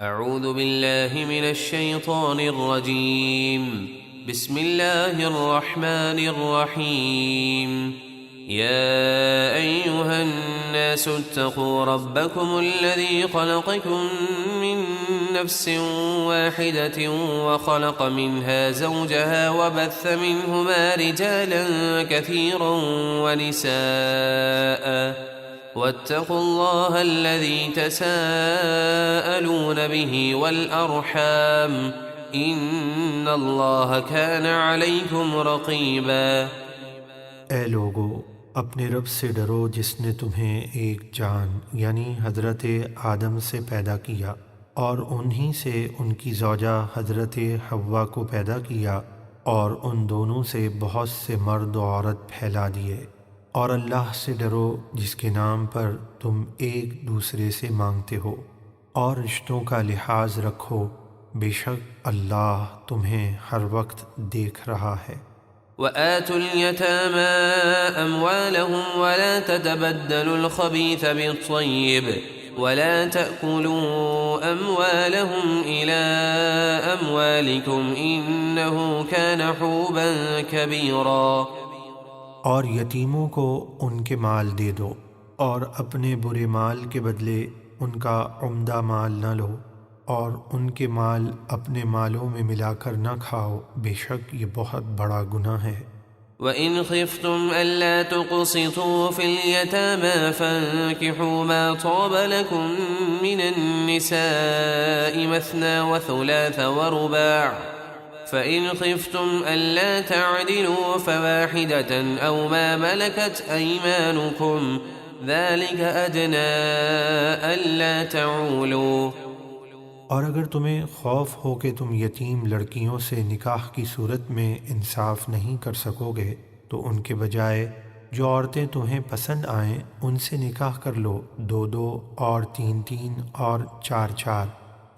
اعوذ باللہ من الشیطان الرجیم بسم اللہ الرحمن الرحیم يا أيها الناس اتقوا ربكم الذي خلقكم من نفس واحدة وخلق منها زوجها وبث منهما رجالا كثيرا ونساء واتقوا الله الذي تساءلون به والأرحام إن الله كان عليكم رقيبا۔ اے لوگو، اپنے رب سے ڈرو جس نے تمہیں ایک جان یعنی حضرت آدم سے پیدا کیا اور انہی سے ان کی زوجہ حضرت حوا کو پیدا کیا اور ان دونوں سے بہت سے مرد و عورت پھیلا دیے، اور اللہ سے ڈرو جس کے نام پر تم ایک دوسرے سے مانگتے ہو، اور رشتوں کا لحاظ رکھو، بے شک اللہ تمہیں ہر وقت دیکھ رہا ہے۔ وآتوا اليتامى أموالهم ولا تتبدلوا الخبيث بالطيب ولا تأكلوا أموالهم إلى أموالكم إنه كان حوبا كبيرا۔ اور یتیموں کو ان کے مال دے دو اور اپنے برے مال کے بدلے ان کا عمدہ مال نہ لو، اور ان کے مال اپنے مالوں میں ملا کر نہ کھاؤ، بے شک یہ بہت بڑا گناہ ہے۔ وَإِنْ خِفْتُمْ أَلَّا تُقْسِطُوا فِي الْيَتَامَى فَانكِحُوا مَا طَابَ لَكُم مِّنَ النِّسَاءِ مَثْنَىٰ وَثُلَاثَ وَرُبَاعَ فَإِنْ خِفْتُمْ أَلَّا تَعْدِلُوا فَوَاحِدَةً أَوْ مَا مَلَكَتْ أَيْمَانُكُمْ ذَلِكَ أَدْنَىٰ أَلَّا تَعُولُوا۔ اور اگر تمہیں خوف ہو کہ تم یتیم لڑکیوں سے نکاح کی صورت میں انصاف نہیں کر سکو گے تو ان کے بجائے جو عورتیں تمہیں پسند آئیں ان سے نکاح کر لو، 2 اور 3 اور 4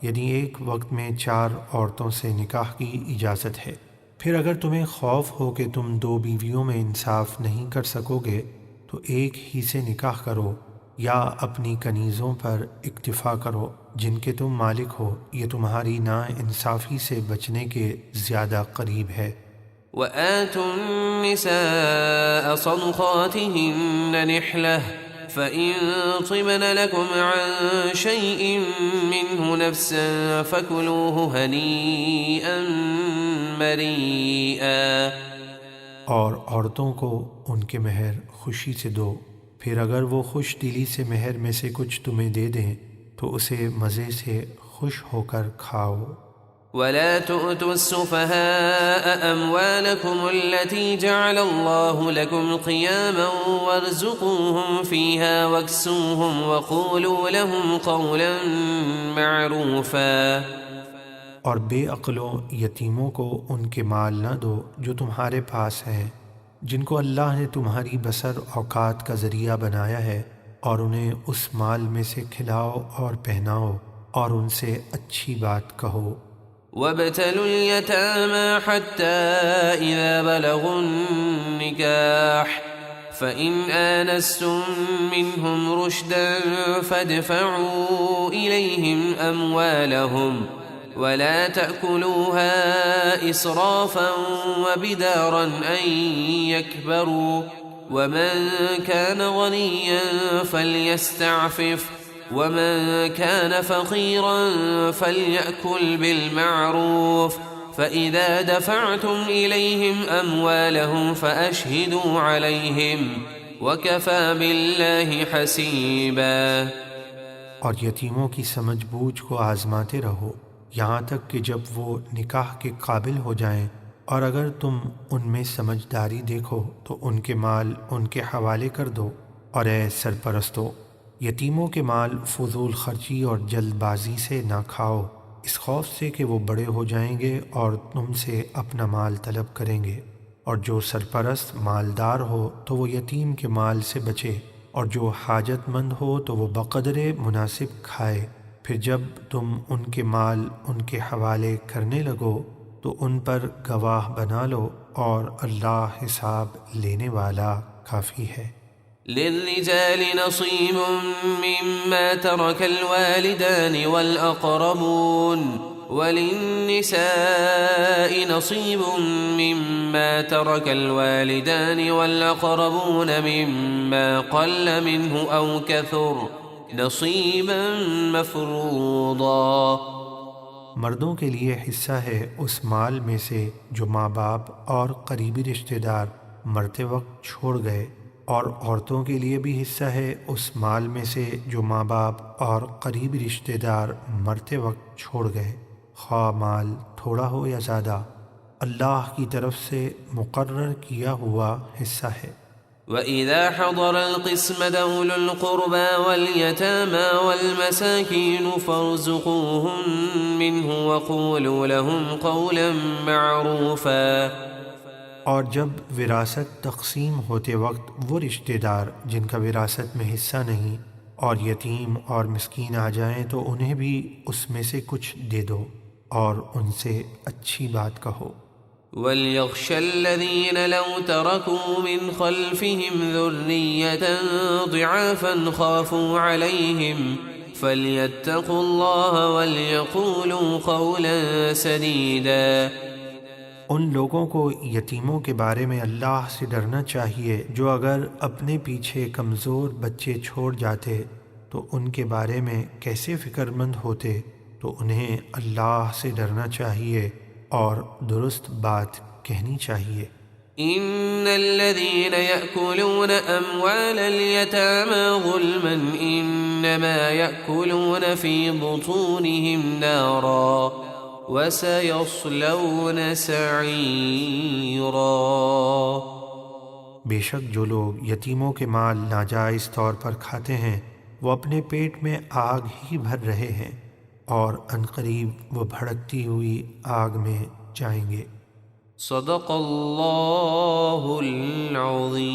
یعنی ایک وقت میں 4 عورتوں سے نکاح کی اجازت ہے۔ پھر اگر تمہیں خوف ہو کہ تم 2 بیویوں میں انصاف نہیں کر سکو گے تو ایک ہی سے نکاح کرو، یا اپنی کنیزوں پر اکتفا کرو جن کے تم مالک ہو، یہ تمہاری نا انصافی سے بچنے کے زیادہ قریب ہے۔ وَآتُوا النِّسَاءَ صَدُقَاتِهِنَّ نِحْلَةً فَإِن طِبْنَ لَكُمْ عَن شَيْءٍ مِّنْهُ نَفْسًا فَكُلُوهُ هَنِيئًا مَّرِيئًا۔ اور عورتوں کو ان کے مہر خوشی سے دو، پھر اگر وہ خوش دلی سے مہر میں سے کچھ تمہیں دے دیں تو اسے مزے سے خوش ہو کر کھاؤ۔ وَلَا تُؤْتُوا السُّفَهَاءَ أَمْوَالَكُمُ الَّتِي جَعَلَ اللَّهُ لَكُمْ قِيَامًا وَارْزُقُوهُمْ فِيهَا وَاكْسُوهُمْ وَقُولُوا لَهُمْ قَوْلًا مَّعْرُوفًا۔ اور بے عقلوں یتیموں کو ان کے مال نہ دو جو تمہارے پاس ہیں، جن کو اللہ نے تمہاری بسر اوقات کا ذریعہ بنایا ہے، اور انہیں اس مال میں سے کھلاؤ اور پہناؤ اور ان سے اچھی بات کہو۔ وَابْتَلُوا الْيَتَامَى حَتَّى إِذَا بَلَغُوا النِّكَاحَ فَإِنْ آنَسْتُم مِّنْهُمْ رُشْدًا فَادْفَعُوا إِلَيْهِمْ أَمْوَالَهُمْ وَلَا تَأْكُلُوهَا إِسْرَافًا وَبِدَارًا أَن يَكْبَرُوا وَمَن كَانَ غَنِيًّا فَلْيَسْتَعْفِفْ وَمَن كَانَ فَقِيرًا فَلْيَأْكُلْ بِالْمَعْرُوفِ فَإِذَا دَفَعْتُمْ إِلَيْهِمْ أَمْوَالَهُمْ فَأَشْهِدُوا عَلَيْهِمْ وَكَفَى بِاللَّهِ حَسِيبًا۔ اور یتیموں کی سمجھ بوجھ کو آزماتے رہو یہاں تک کہ جب وہ نکاح کے قابل ہو جائیں، اور اگر تم ان میں سمجھداری دیکھو تو ان کے مال ان کے حوالے کر دو۔ اور اے سرپرستو، یتیموں کے مال فضول خرچی اور جلد بازی سے نہ کھاؤ، اس خوف سے کہ وہ بڑے ہو جائیں گے اور تم سے اپنا مال طلب کریں گے۔ اور جو سرپرست مالدار ہو تو وہ یتیم کے مال سے بچے، اور جو حاجت مند ہو تو وہ بقدر مناسب کھائے۔ پھر جب تم ان کے مال ان کے حوالے کرنے لگو تو ان پر گواہ بنا لو، اور اللہ حساب لینے والا کافی ہے۔ للرجال نصيب مما ترك الوالدان والأقربون وللنساء نصيب مما ترك الوالدان والأقربون مما قل منه أو كثر نصيبا مفروضا۔ مردوں کے لیے حصہ ہے اس مال میں سے جو ماں باپ اور قریبی رشتہ دار مرتے وقت چھوڑ گئے، اور عورتوں کے لیے بھی حصہ ہے اس مال میں سے جو ماں باپ اور قریبی رشتہ دار مرتے وقت چھوڑ گئے، خواہ مال تھوڑا ہو یا زیادہ، اللہ کی طرف سے مقرر کیا ہوا حصہ ہے۔ وَإِذَا حَضَرَ الْقِسْمَةَ أُولُو الْقُرْبَى وَالْيَتَامَى وَالْمَسَاكِينُ فَارْزُقُوهُم مِّنْهُ وَقُولُوا لَهُمْ قَوْلًا مَّعْرُوفًا۔ اور جب وراثت تقسیم ہوتے وقت وہ رشتہ دار جن کا وراثت میں حصہ نہیں اور یتیم اور مسکین آ جائیں تو انہیں بھی اس میں سے کچھ دے دو اور ان سے اچھی بات کہو۔ وَلْيَخْشَ الَّذِينَ لَوْ تَرَكُوا مِنْ خَلْفِهِمْ ذُرِّيَّةً ضِعَافًا خَافُوا عَلَيْهِمْ فَلْيَتَّقُوا اللَّهَ وَلْيَقُولُوا قَوْلًا سَدِيدًا۔ ان لوگوں کو یتیموں کے بارے میں اللہ سے ڈرنا چاہیے جو اگر اپنے پیچھے کمزور بچے چھوڑ جاتے تو ان کے بارے میں کیسے فکر مند ہوتے، تو انہیں اللہ سے ڈرنا چاہیے اور درست بات کہنی چاہیے۔ ان الذين يأكلون اموال اليتامى ظلما انما يأكلون في بطونهم نارا وَسَيَصْلَوْنَ سَعِيرًا۔ بے شک جو لوگ یتیموں کے مال ناجائز طور پر کھاتے ہیں وہ اپنے پیٹ میں آگ ہی بھر رہے ہیں اور عنقریب وہ بھڑکتی ہوئی آگ میں جائیں گے۔ صدق اللہ العظیم۔